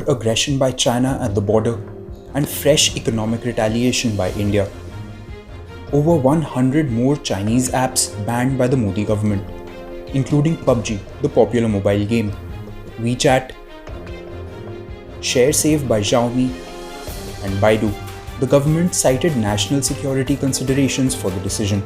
aggression by China at the border and fresh economic retaliation by India. Over 100 more Chinese apps banned by the Modi government, including PUBG, the popular mobile game, WeChat, ShareSave by Xiaomi, and Baidu. The government cited national security considerations for the decision.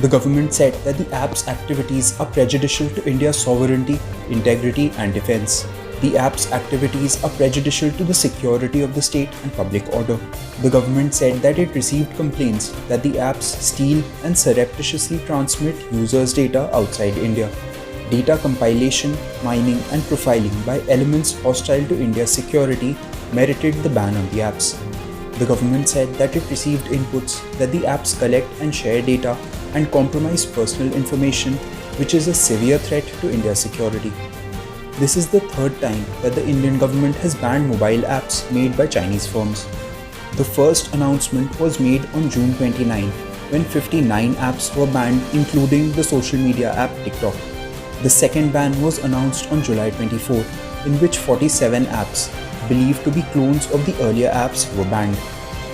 The government said that the app's activities are prejudicial to India's sovereignty, integrity, and defense. The app's activities are prejudicial to the security of the state and public order. The government said that it received complaints that the apps steal and surreptitiously transmit users' data outside India. Data compilation, mining, and profiling by elements hostile to India's security merited the ban on the apps. The government said that it received inputs that the apps collect and share data and compromise personal information, which is a severe threat to India's security. This is the third time that the Indian government has banned mobile apps made by Chinese firms. The first announcement was made on June 29, when 59 apps were banned, including the social media app TikTok. The second ban was announced on July 24, in which 47 apps, believed to be clones of the earlier apps, were banned.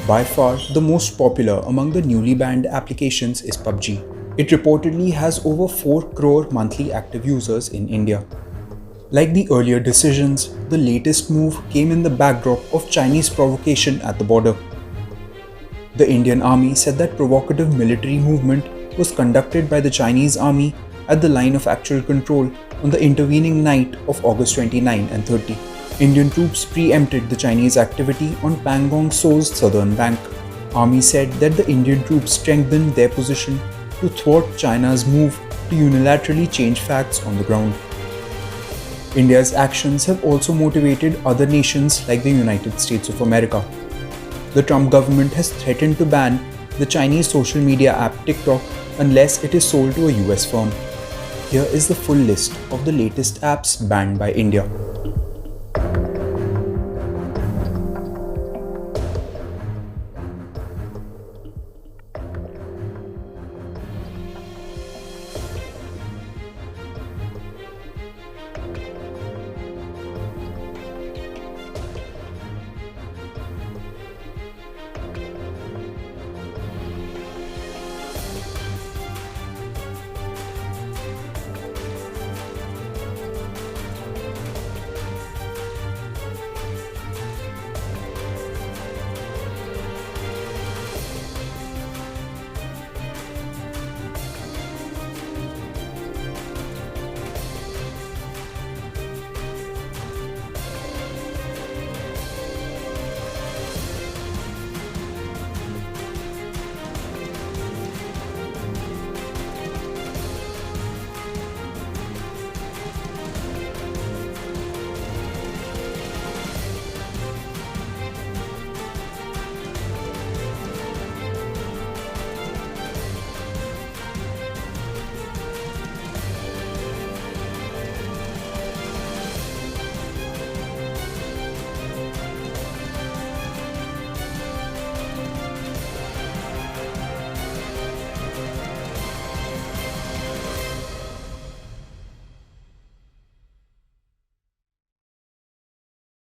By far, the most popular among the newly banned applications is PUBG. It reportedly has over 4 crore monthly active users in India. Like the earlier decisions, the latest move came in the backdrop of Chinese provocation at the border. The Indian Army said that provocative military movement was conducted by the Chinese Army at the line of actual control on the intervening night of August 29 and 30. Indian troops preempted the Chinese activity on Pangong So's southern bank. Army said that the Indian troops strengthened their position to thwart China's move to unilaterally change facts on the ground. India's actions have also motivated other nations like the United States of America. The Trump government has threatened to ban the Chinese social media app TikTok unless it is sold to a US firm. Here is the full list of the latest apps banned by India.